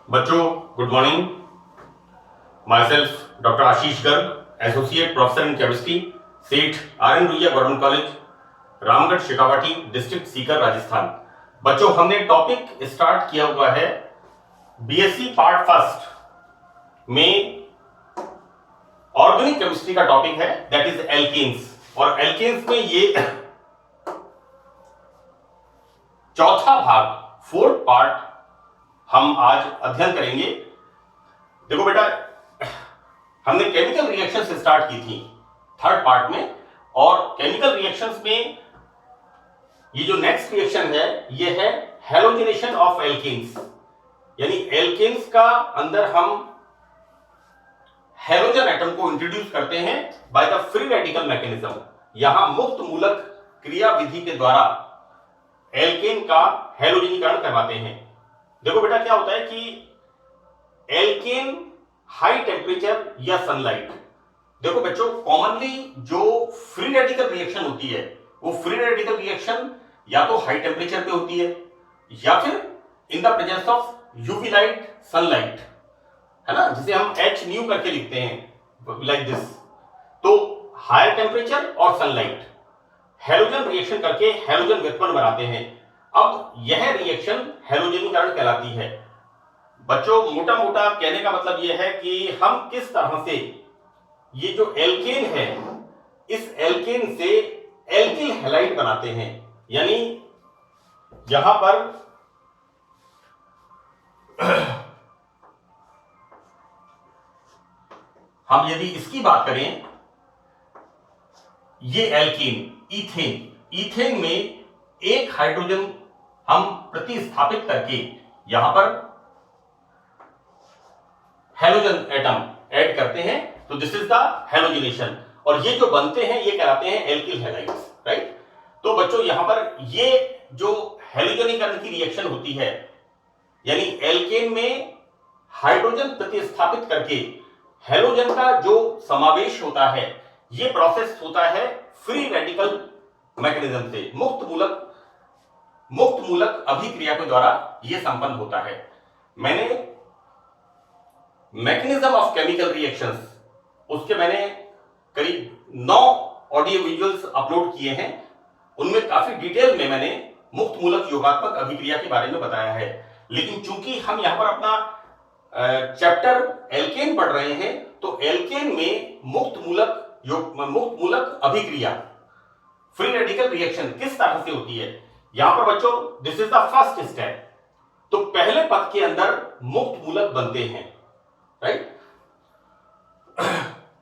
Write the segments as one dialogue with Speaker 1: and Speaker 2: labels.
Speaker 1: बच्चों good morning. Myself doctor Ashish Garg, associate professor in chemistry, Seth R N Ruia government college, Ramgarh Shekhawati, district Sikar, Rajasthan. बच्चों हमने topic start किया हुआ है बीएससी पार्ट फर्स्ट में ऑर्गेनिक केमिस्ट्री का टॉपिक है, दैट इज एल्केन्स। और एल्केन्स में ये चौथा भाग, फोर्थ पार्ट हम आज अध्ययन करेंगे। देखो बेटा, हमने केमिकल रिएक्शन से स्टार्ट की थी थर्ड पार्ट में, और केमिकल रिएक्शंस में ये जो नेक्स्ट रिएक्शन है ये है हैलोजिनेशन ऑफ एल्केन्स। यानी एल्केन्स का अंदर हम हैलोजन एटम को इंट्रोड्यूस करते हैं by the free radical mechanism. यहां मुक्त मूलक क्रिया विधि के द्वारा एल्केन का हैलोजनीकरण करवाते हैं। देखो बेटा क्या होता है कि एल्केन हाई टेम्परेचर या सनलाइट, देखो बच्चों कॉमनली जो फ्री रेडिकल रिएक्शन होती है वो फ्री रेडिकल रिएक्शन या तो हाई टेम्परेचर पे होती है या फिर in the presence of UV light, sunlight, है ना, जिसे हम एच न्यू करके लिखते हैं लाइक दिस। तो हायर टेम्परेचर और सनलाइट हैलोजन रिएक्शन करके हैलोजन व्युत्पन्न बनाते हैं। अब यह रिएक्शन हैलोजनीकरण कहलाती है। बच्चों मोटा मोटा कहने का मतलब यह है कि हम किस तरह से ये जो एल्केन है इस एल्केन से एल्किल हैलाइड बनाते हैं। यानी यहां पर हम यदि इसकी बात करें, ये एल्केन इथेन में एक हाइड्रोजन हम प्रतिस्थापित करके यहां पर हैलोजन एटम ऐड करते हैं, तो दिस इज द हैलोजिनेशन। और ये जो बनते हैं ये कहलाते हैं एल्किल हैलाइड्स, राइट। तो बच्चों यहां पर ये जो हैलोजनीकरण की रिएक्शन होती है, यानी एल्केन में हाइड्रोजन प्रतिस्थापित करके हैलोजन का जो समावेश होता है, ये प्रोसेस होता है फ्री रेडिकल मैकेनिज्म से, मुक्त मूलक अभिक्रिया के द्वारा यह संपन्न होता है। मैंने मैकेनिज्म ऑफ केमिकल रिएक्शंस उसके मैंने करीब 9 ऑडियो विजुअल्स अपलोड किए हैं। उनमें काफी डिटेल में मैंने मुक्त मूलक योगात्मक अभिक्रिया के बारे में बताया है। लेकिन चूंकि हम यहां पर अपना चैप्टर एल्केन पढ़ रहे हैं, तो एल्केन में मुक्त मूलक अभिक्रिया, फ्री रेडिकल रिएक्शन किस तरह से होती है, यहां पर बच्चों this is the first step. तो पहले पद के अंदर मुक्त मूलक बनते हैं, राइट।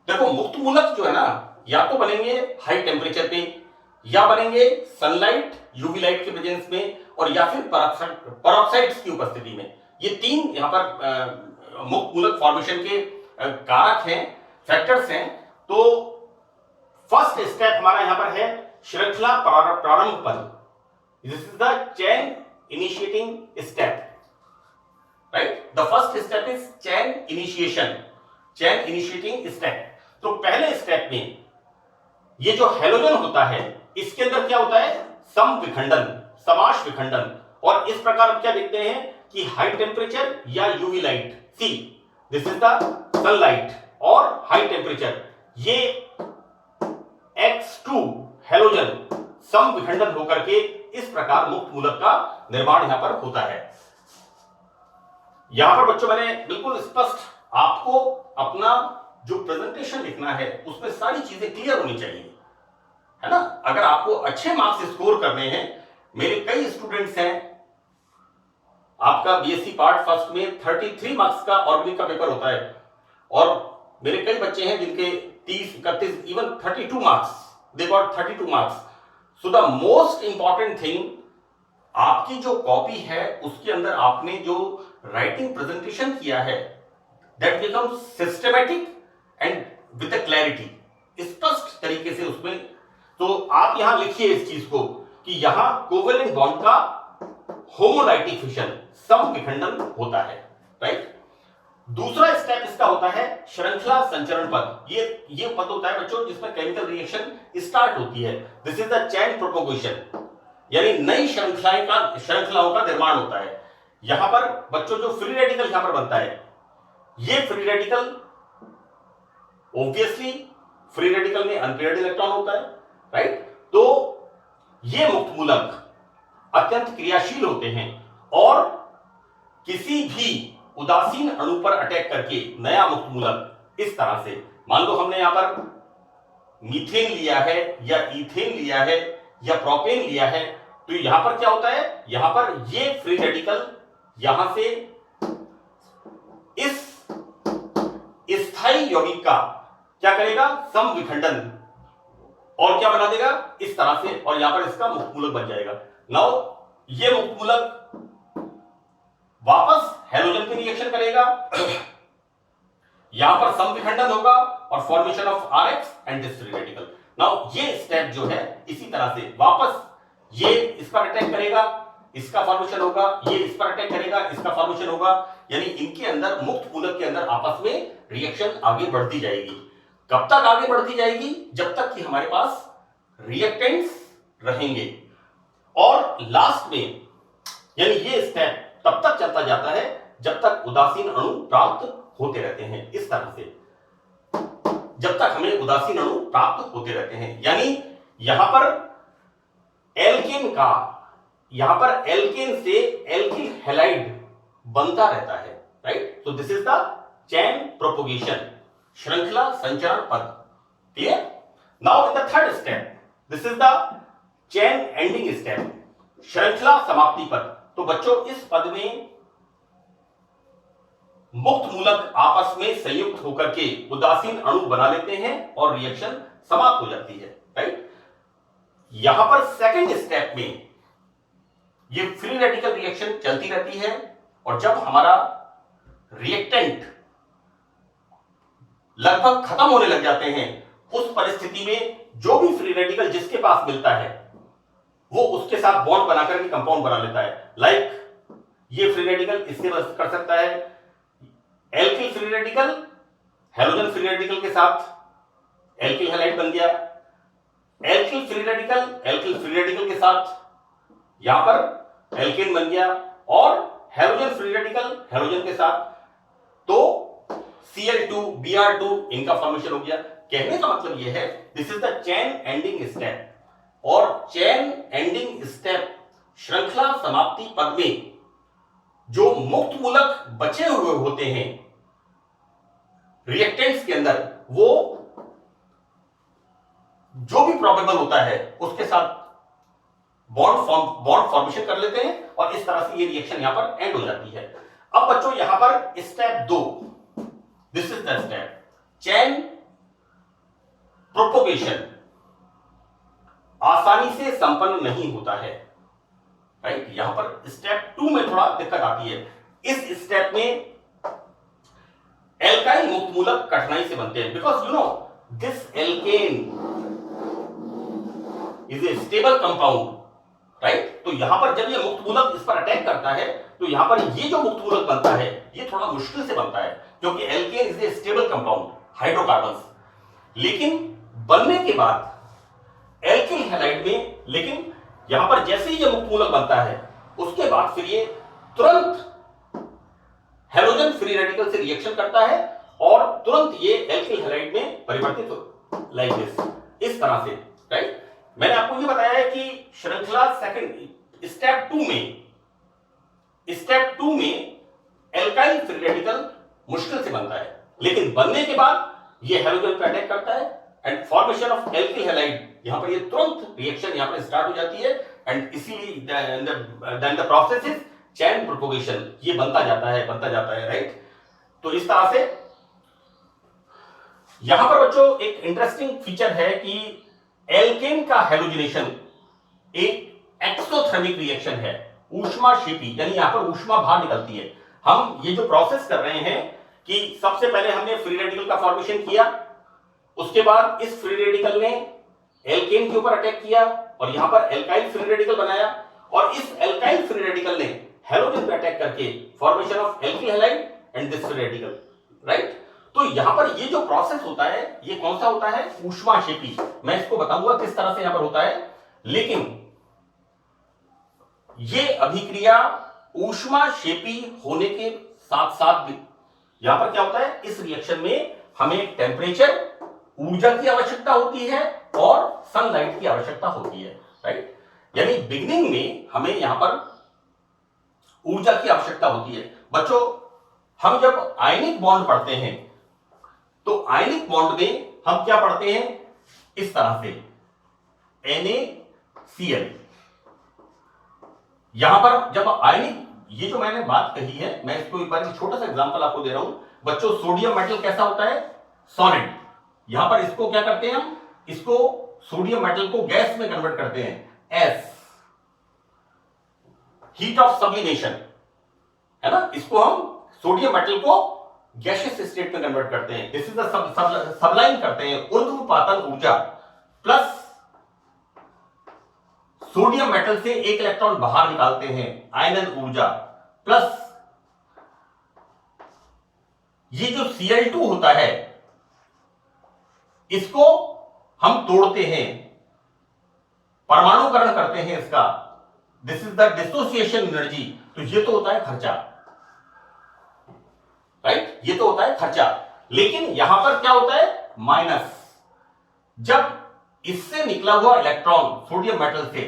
Speaker 1: देखो मुक्त मूलक जो है ना, या तो बनेंगे हाई टेम्परेचर पे, या बनेंगे सनलाइट यूवी लाइट के प्रेजेंस में, और या फिर पेरोक्साइड्स की उपस्थिति में। ये तीन यहां पर मुक्त मूलक फॉर्मेशन के कारक हैं, फैक्टर्स हैं। तो फर्स्ट स्टेप हमारा यहां पर है श्रृंखला प्रारंभ पद, this is the chain initiating step, right. The first step is chain initiating step. तो पहले स्टेप में ये जो हैलोजन होता है इसके अंदर क्या होता है, सम विखंडन, समाश विखंडन। और इस प्रकार हम क्या देखते हैं कि हाई टेम्परेचर या UV light, see this is the sunlight, और हाई टेम्परेचर ये X2 हैलोजन सम विखंडन होकर के इस प्रकार मुक्त मूलक का निर्माण यहां पर होता है। यहां पर बच्चों मैंने बिल्कुल स्पष्ट आपको अपना जो प्रेजेंटेशन लिखना है उसमें सारी चीजें क्लियर होनी चाहिए, है ना। अगर आपको अच्छे मार्क्स स्कोर करने हैं, मेरे कई स्टूडेंट्स हैं, आपका बीएससी पार्ट फर्स्ट में 33 मार्क्स का ऑर्गेनिक का पेपर होता है, और मेरे कई बच्चे हैं जिनके 30, 31, even 32 marks, they got 32 marks. So the most important thing, आपकी जो कॉपी है उसके अंदर आपने जो राइटिंग प्रेजेंटेशन किया है, that becomes systematic and with a clarity, स्पष्ट तरीके से उसमें। तो आप यहां लिखिए इस चीज को कि यहां कोवेलेंट बॉन्ड का होमोलाइटिक फिशन, सम विखंडन होता है, राइट। दूसरा स्टेप इसका होता है श्रृंखला संचरण पद। ये पद होता है बच्चों जिसमें केमिकल रिएक्शन स्टार्ट होती है, this is the chain propagation, यानी नई श्रृंखलाओं का निर्माण होता है। यहां पर बच्चों जो फ्री रेडिकल यहां पर बनता है, ये free radical obviously free radical में अनपेयर्ड इलेक्ट्रॉन होता है, राइट। तो ये मुक्त मूलक अत्यंत क्रियाशील होते हैं और किसी भी उदासीन अणु पर अटैक करके नया मुक्त मूलक इस तरह से, मान लो हमने यहां पर मीथेन लिया है या इथेन लिया है या प्रोपेन लिया है, तो यहां पर क्या होता है, यहां पर ये फ्री रेडिकल यहां से इस स्थायी यौगिक का क्या करेगा, समविखंडन, और क्या बना देगा इस तरह से, और यहां पर इसका मुक्त मूलक बन जाएगा। नाउ ये मुक्त मूलक वापस हैलोजन पे रिएक्शन करेगा, यहां पर समविखंडन होगा और formation of RX and this free radical. Now ये स्टेप जो है इसी तरह से वापस ये इस पर अटैक करेगा, इसका फॉर्मेशन होगा, ये इस पर अटैक करेगा, इसका फॉर्मेशन होगा, यानी इनके अंदर मुक्त मूलक के अंदर आपस में रिएक्शन आगे बढ़ती जाएगी। कब तक आगे बढ़ती जाएगी, जब तक कि हमारे पास रिएक्टेंट्स रहेंगे, और लास्ट में यानी ये स्टेप तब तक चलता जाता है जब तक उदासीन अणु प्राप्त होते रहते हैं, इस तरह से जब तक हमें उदासीन अणु प्राप्त होते रहते हैं। यानी यहां पर एल्केन से एल्किल हैलाइड बनता रहता है, राइट। तो this is the chain propagation, श्रृंखला संचरण पद, clear. Now in the third step, this is the chain ending step, श्रृंखला समाप्ति पद। तो बच्चों इस पद में मुक्त मूलक आपस में संयुक्त होकर के उदासीन अणु बना लेते हैं और रिएक्शन समाप्त हो जाती है, राइट। यहां पर सेकंड स्टेप में ये फ्री रेडिकल रिएक्शन चलती रहती है, और जब हमारा रिएक्टेंट लगभग खत्म होने लग जाते हैं, उस परिस्थिति में जो भी फ्री रेडिकल जिसके पास मिलता है वो उसके साथ बॉन्ड बनाकर के कंपाउंड बना लेता है। लाइक ये फ्री रेडिकल इससे कर सकता है alkyl free radical, halogen free radical के साथ एल्किल हैलाइड बन गया, एल्किल फ्री रेडिकल के साथ यहां पर एल्केन बन गया, और हैलोजन फ्री रेडिकल हैलोजन के साथ तो Cl2 Br2 इनका फॉर्मेशन हो गया। कहने का मतलब यह है this is the chain ending step, और चेन एंडिंग स्टेप श्रृंखला समाप्ति पद में जो मुक्त मूलक बचे हुए होते हैं रिएक्टेंट्स के अंदर, वो जो भी प्रोबेबल होता है उसके साथ बॉन्ड फॉर्मेशन कर लेते हैं, और इस तरह से ये रिएक्शन यहां पर एंड हो जाती है। अब बच्चों यहां पर step 2, this is the step chain propagation, आसानी से संपन्न नहीं होता है, राइट। यहां पर स्टेप 2 में थोड़ा दिक्कत आती है। इस स्टेप में एल्काइल मुक्त मूलक कठिनाई से बनते हैं, because you know this alkane is a stable compound, right. तो यहां पर जब ये मुक्त मूलक इस पर अटैक करता है, तो यहां पर ये जो मुक्त मूलक बनता है ये थोड़ा मुश्किल से बनता है, क्योंकि alkane is a stable compound, hydrocarbons. लेकिन बनने के बाद एल्किल हैलाइड में, लेकिन यहां पर जैसे ही ये मुक्त मूलक बनता है उसके बाद फिर ये तुरंत हैलोजन फ्री रेडिकल से रिएक्शन करता है और तुरंत ये एल्किल हैलाइड में परिवर्तित हो, लाइक दिस, इस तरह से, राइट। मैंने आपको ये बताया है कि श्रृंखला सेकंड स्टेप 2 में एल्काइल फ्री रेडिकल मुश्किल से बनता है, लेकिन बनने के बाद ये हैलोजन पे अटैक करता है and formation of alkyl halide, यहां पर ये तुरंत रिएक्शन यहां पर स्टार्ट हो जाती है, एंड इसीलिए then the process is chain propagation, ये बनता जाता है, राइट। तो इस तरह से यहां पर बच्चों एक इंटरेस्टिंग फीचर है कि एल्केन का हैलोजिनेशन एक एक्सोथर्मिक रिएक्शन है, ऊष्माक्षेपी, यानी यहां पर ऊष्मा बाहर निकलती है। हम ये जो प्रोसेस कर रहे हैं कि सबसे पहले हमने फ्री रेडिकल का फॉर्मेशन किया, उसके बाद इस फ्री रेडिकल ने एल्केन के ऊपर अटैक किया और यहां पर एल्काइल फ्री रेडिकल बनाया, और इस एल्काइल फ्री रेडिकल ने हैलोजन पे अटैक करके formation of alkyl halide and this free radical, right. तो यहां पर ये जो प्रोसेस होता है ये कौन सा होता है, ऊष्माक्षेपी। मैं इसको बताऊंगा किस तरह से यहां पर होता है, लेकिन ये अभिक्रिया ऊष्माक्षेपी होने के साथ साथ भी यहां पर क्या होता है, इस रिएक्शन में हमें टेम्परेचर, ऊर्जा की आवश्यकता होती है और सनलाइट की आवश्यकता होती है, राइट। यानी बिगिनिंग में हमें यहां पर ऊर्जा की आवश्यकता होती है। बच्चों, हम जब आयनिक बॉन्ड पढ़ते हैं तो आयनिक बॉन्ड में हम क्या पढ़ते हैं, इस तरह से NaCl। यहां पर जब आयनिक, ये जो मैंने बात कही है, मैं इसको एक बार छोटा सा एग्जांपल आपको दे रहा हूं। बच्चों, सोडियम मेटल कैसा होता है, सॉलिड। यहां पर इसको क्या करते हैं हम, इसको सोडियम मेटल को गैस में कन्वर्ट करते हैं, एस, हीट ऑफ सब्लिमेशन, है ना। इसको हम सोडियम मेटल को गैसियस स्टेट में कन्वर्ट करते हैं, दिस इज द सबलाइन करते हैं। ऊर्ध्वपातन ऊर्जा प्लस सोडियम मेटल से एक इलेक्ट्रॉन बाहर निकालते हैं, आयनन ऊर्जा प्लस ये जो Cl2 होता है इसको हम तोड़ते हैं, परमाणुकरण करते हैं इसका, this is the dissociation energy. तो ये तो होता है खर्चा, राइट, ये तो होता है खर्चा। लेकिन यहां पर क्या होता है, माइनस। जब इससे निकला हुआ इलेक्ट्रॉन सोडियम मेटल से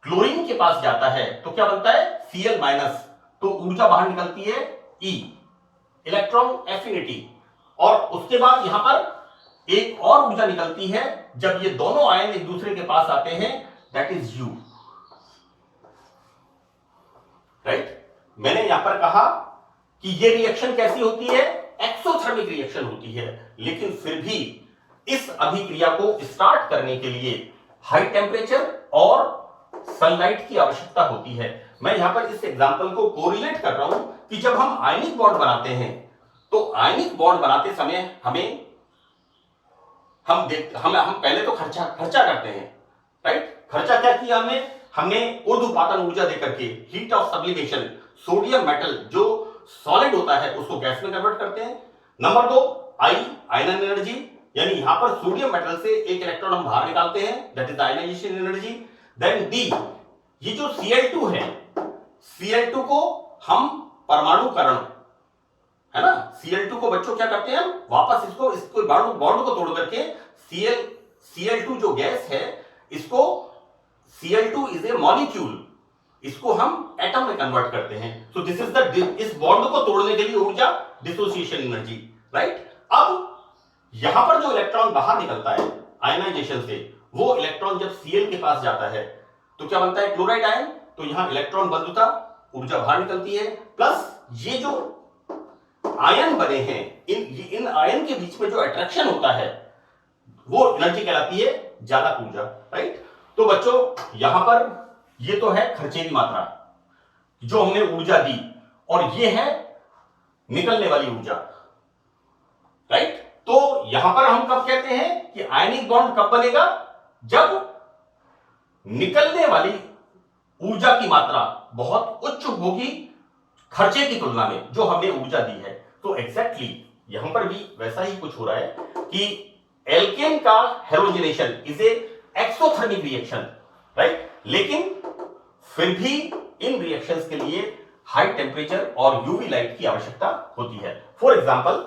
Speaker 1: क्लोरीन के पास जाता है तो क्या बनता है, Cl माइनस। तो ऊर्जा बाहर निकलती है E, इलेक्ट्रॉन एफिनिटी। और उसके बाद यहां पर एक और ऊर्जा निकलती है जब ये दोनों आयन एक दूसरे के पास आते हैं, दैट इज U, राइट। मैंने यहां पर कहा कि ये रिएक्शन कैसी होती है, एक्सोथर्मिक रिएक्शन होती है। लेकिन फिर भी इस अभिक्रिया को स्टार्ट करने के लिए हाई टेम्परेचर और सनलाइट की आवश्यकता होती है। मैं यहां पर इस एग्जांपल को कोरिलेट कर रहा हूं कि जब हम आयनिक बॉन्ड बनाते हैं तो आयनिक बॉन्ड बनाते समय हम पहले तो खर्चा करते हैं, राइट। खर्चा क्या किया हमने ऊर्ध्वपातन ऊर्जा देकर के, heat of sublimation, sodium metal जो सॉलिड होता है उसको गैस में कन्वर्ट करते हैं। नंबर 2, आयनन एनर्जी, यानी यहां पर सोडियम मेटल से एक इलेक्ट्रॉन हम बाहर निकालते हैं, that is ionization energy. Then D, ये जो Cl2 है, Cl2 को हम परमाणुकरण, है ना, Cl2 को बच्चों क्या करते हैं हम, वापस इसको बॉन्ड को तोड़ करके Cl2 जो गैस है, इसको Cl2 इज ए मॉलिक्यूल, इसको हम एटम में कन्वर्ट करते हैं। सो दिस इज द, इस बॉन्ड को तोड़ने के लिए ऊर्जा, डिसोसिएशन एनर्जी, राइट। अब यहां पर जो इलेक्ट्रॉन बाहर निकलता है आयनाइजेशन से, वो इलेक्ट्रॉन जब Cl के पास जाता है तो क्या बनता है, क्लोराइड आयन। तो यहां इलेक्ट्रॉन बंधुता, ऊर्जा बाहर निकलती है, प्लस ये जो आयन बने हैं, इन आयन के बीच में जो अट्रैक्शन होता है वो एनर्जी कहलाती है जालक ऊर्जा, राइट। तो बच्चों, यहां पर ये तो है खर्चेली मात्रा जो हमने ऊर्जा दी, और ये है निकलने वाली ऊर्जा, राइट। तो यहां पर हम कब कहते हैं कि आयनिक बॉन्ड कब बनेगा, जब निकलने वाली ऊर्जा की मात्रा बहुत उच्च होगी खर्चे की तुलना में जो हमने ऊर्जा दी है। तो एग्जैक्टली यहां पर भी वैसा ही कुछ हो रहा है कि एल्केन का halogenation is a exothermic reaction, right. लेकिन फिर भी इन रिएक्शंस के लिए हाई टेम्परेचर और यूवी लाइट की आवश्यकता होती है। फॉर एग्जांपल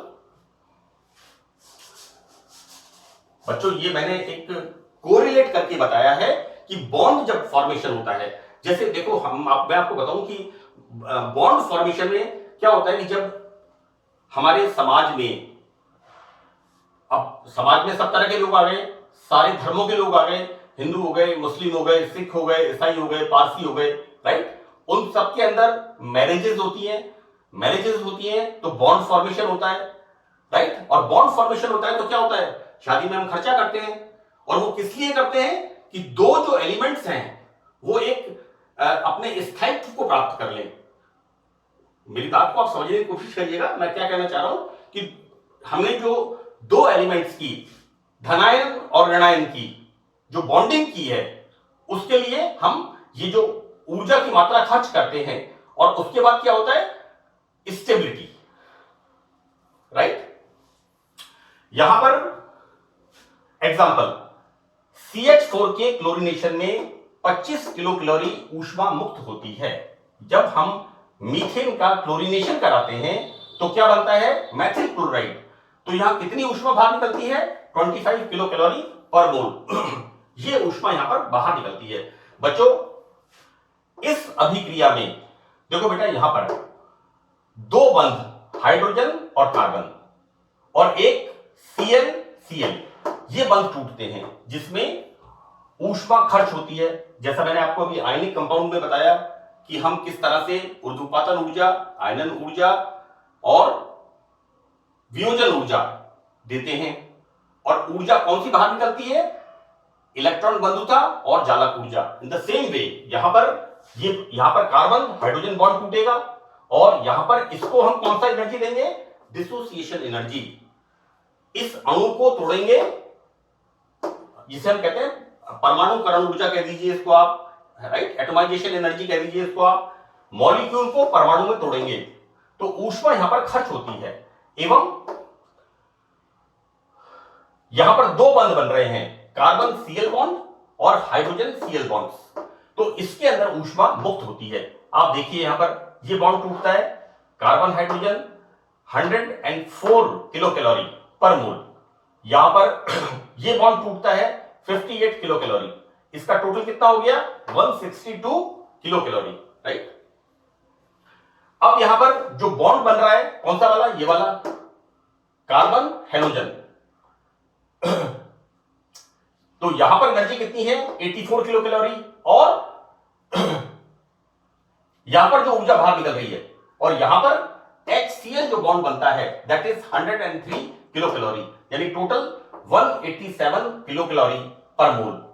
Speaker 1: बच्चों, ये मैंने एक कोरिलेट करके बताया है कि बॉन्ड जब फॉर्मेशन होता है, जैसे देखो मैं आपको बताऊं कि बॉन्ड फॉर्मेशन में क्या होता है कि जब हमारे समाज में, अब समाज में सब तरह के लोग आ गए, सारे धर्मों के लोग आ गए, हिंदू हो गए, मुस्लिम हो गए, सिख हो गए, ईसाई हो गए, पारसी हो गए, राइट। उन सबके अंदर मैरिजेस होती हैं तो बॉन्ड फॉर्मेशन होता है, राइट। और बॉन्ड फॉर्मेशन होता है तो क्या होता है, शादी में हम खर्चा करते हैं, और वो किस लिए करते हैं कि दो जो एलिमेंट्स हैं वो एक अपने स्थायित्व को प्राप्त कर लें। मेरी बात को आप समझने की कोशिश करिएगा, मैं क्या कहना चाह रहा हूं कि हमने जो दो एलिमेंट्स की, धनायन और ऋणायन की जो बॉन्डिंग की है, उसके लिए हम ये जो ऊर्जा की मात्रा खर्च करते हैं, और उसके बाद क्या होता है, स्टेबिलिटी, राइट। यहां पर एग्जांपल, CH4 के क्लोरीनेशन में 25 किलो कैलोरी ऊष्मा मुक्त होती है, जब हम मीथेन का क्लोरीनेशन कराते हैं तो क्या बनता है, मैथिल क्लोराइड। तो यहां कितनी ऊष्मा बाहर निकलती है, 25 किलो कैलोरी पर मोल। ये ऊष्मा यहां पर बाहर निकलती है। बच्चों इस अभिक्रिया में देखो बेटा, यहां पर दो बंध हाइड्रोजन और कार्बन और एक Cl ये बंध टूटते हैं, जिसमें ऊष्मा खर्च होती है। जैसा मैंने आपको अभी आयनिक कंपाउंड में बताया कि हम किस तरह से ऊर्ध्वपातन ऊर्जा, आयनन ऊर्जा और वियोजन ऊर्जा देते हैं। और ऊर्जा कौन सी बाहर निकलती है, इलेक्ट्रॉन बंधुता और जालक ऊर्जा। इन द सेम वे यहां पर कार्बन हाइड्रोजन बॉन्ड टूटेगा और यहां पर इसको हम कौन सा एनर्जी देंगे, डिसोसिएशन एनर्जी। इस अणु को तोड़ेंगे, जिसे हम कहते हैं परमाणुकरण ऊर्जा कह दीजिए इसको आप, राइट, एटमाइजेशन एनर्जी कह दीजिए इसको आप। मॉलिक्यूल को परमाणु में तोड़ेंगे तो ऊष्मा यहां पर खर्च होती है, एवं यहां पर दो बंध बन रहे हैं, कार्बन Cl बॉन्ड और हाइड्रोजन Cl बॉन्ड्स। तो इसके अंदर ऊष्मा मुक्त होती है। आप देखिए यहां पर ये बॉन्ड टूटता है, कार्बन हाइड्रोजन 104 किलो कैलोरी पर मोल। यहां पर ये बॉन्ड टूटता है 58 किलो कैलोरी। इसका टोटल कितना हो गया, 162 किलो कैलोरी, राइट। अब यहां पर जो बॉन्ड बन रहा है कौन सा वाला, ये वाला कार्बन हैलोजन। तो यहां पर एनर्जी कितनी है, 84 किलो कैलोरी, और यहां पर जो ऊर्जा बाहर निकल रही है, और यहां पर HCl जो बॉन्ड बनता है दैट इज 103 किलो कैलोरी, यानी टोटल 187 किलो कैलोरी पर मोल।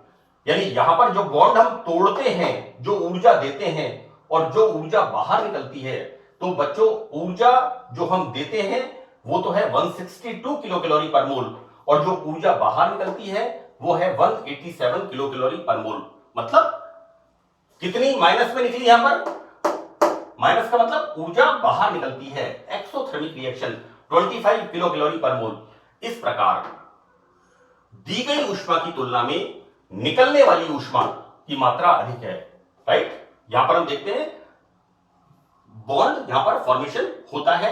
Speaker 1: यानी यहां पर जो बॉन्ड हम तोड़ते हैं, जो ऊर्जा देते हैं और जो ऊर्जा बाहर निकलती है, तो बच्चों ऊर्जा जो हम देते हैं वो तो है 162 किलो कैलोरी पर मोल, और जो ऊर्जा बाहर निकलती है वो है 187 किलो कैलोरी पर मोल। मतलब कितनी माइनस में निकली, यहां पर माइनस का मतलब ऊर्जा बाहर निकलती है। एक्सोथर्मिक रिएक्शन 25 किलो कैलोरी पर मोल। इस प्रकार दी गई ऊष्मा की तुलना में निकलने वाली ऊष्मा की मात्रा अधिक है, राइट। यहां पर हम देखते हैं बॉन्ड यहां पर फॉर्मेशन होता है,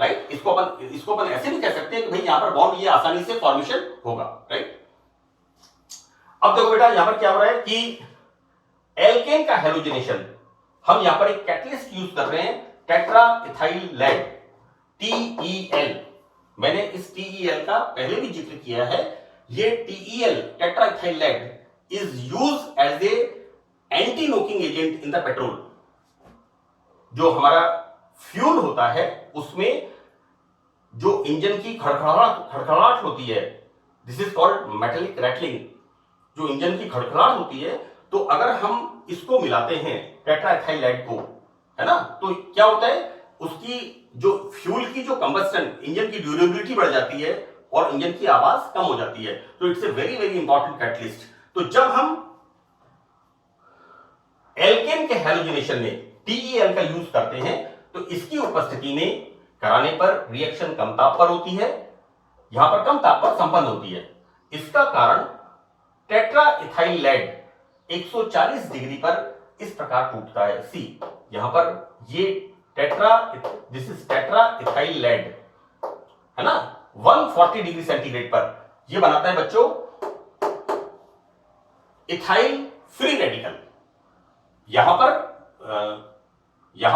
Speaker 1: राइट। इसको अपन ऐसे भी कह सकते हैं कि भाई यहां पर बॉन्ड ये आसानी से फॉर्मेशन होगा, राइट। अब देखो बेटा यहां पर क्या हो रहा है कि एल्केन का हेलोजनेशन, हम यहां पर एक कैटलिस्ट यूज कर रहे हैं, टेट्रा इथाइल लेड, TEL। मैंने इस TEL का पहले भी जिक्र किया है। ये TEL tetra ethyl lead is use as a anti knocking agent in the petrol. जो हमारा फ्यूल होता है उसमें जो इंजन की खड़खड़ाहट होती है, this is called metallic rattling. जो इंजन की खड़खड़ाहट होती है, तो अगर हम इसको मिलाते हैं टेट्रा इथाइल लेड को, है ना, तो क्या होता है, उसकी जो फ्यूल की जो कंबस्टन, इंजन की ड्यूरेबिलिटी बढ़ जाती है और इंजन की आवाज कम हो जाती है। तो it's a very very important catalyst. तो जब हम एल्केन के हैलोजनेशन में TEL का यूज करते हैं तो इसकी उपस्थिति में कराने पर रिएक्शन कम ताप पर होती है, यहां पर कम ताप पर संपन्न होती है। इसका कारण टेट्रा इथाइल लेड 140 डिग्री पर इस प्रकार टूटता है। सी यहां पर ये this is tetra ethyl lead, है ना, 140 डिग्री सेंटीग्रेड पर यह बनाता है बच्चों इथाइल फ्री रेडिकल। यहां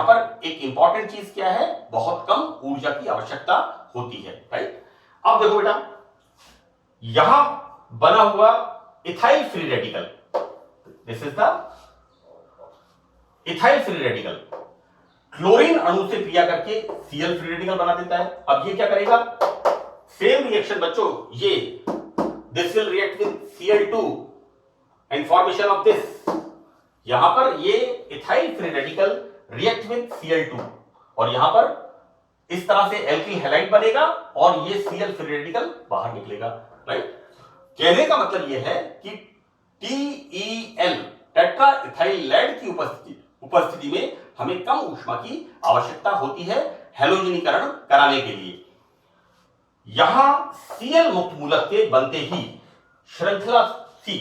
Speaker 1: पर एक इंपॉर्टेंट चीज क्या है, बहुत कम ऊर्जा की आवश्यकता होती है, राइट। अब देखो बेटा यहां बना हुआ ethyl free radical, this is the ethyl free radical, chlorine अणु से क्रिया करके Cl फ्री रेडिकल बना देता है। अब ये क्या करेगा, सेम रिएक्शन बच्चों, ये this will react with Cl2 and formation of this. यहां पर ये ethyl free radical react with Cl2 और यहां पर इस तरह से एल्किल हैलाइड बनेगा और ये Cl फ्री रेडिकल बाहर निकलेगा, राइट। कहने का मतलब यह है कि TEL टेट्रा इथाइल लेड की उपस्थिति में हमें कम ऊष्मा की आवश्यकता होती है हैलोजनीकरण कराने के लिए। यहां Cl मुक्त मूलक के बनते ही श्रृंखला C,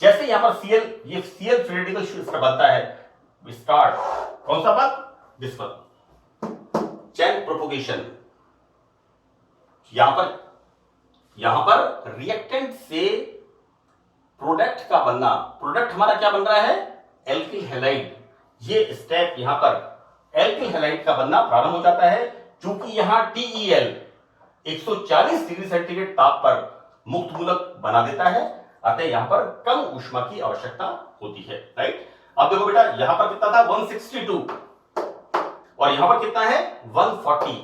Speaker 1: जैसे यहां पर ये Cl फ्री रेडिकल बनता है, स्टार्ट कौन सा पद? दिस पद, चेन प्रोपोगेशन। यहां पर रिएक्टेंट से प्रोडक्ट का बनना, प्रोडक्ट हमारा क्या बन रहा है? Alkyl halide. ये स्टेप यहां पर एल्किल हैलाइड का बनना प्रारंभ हो जाता है। चूंकि यहां TeL 140 डिग्री सेंटीग्रेड ताप पर मुक्त मूलक बना देता है, अतः यहां पर कम ऊष्मा की आवश्यकता होती है, राइट। अब देखो बेटा, यहां पर कितना था? 162, और यहां पर कितना है? 140।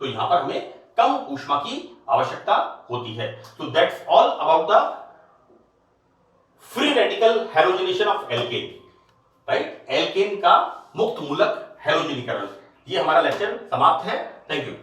Speaker 1: तो यहां पर हमें कम ऊष्मा की आवश्यकता होती है। तो that's all about the free radical halogenation of alkane, right. Alkane का मुक्त मूलक हैलोजनीकरण। ये हमारा लेक्चर समाप्त है। Thank you.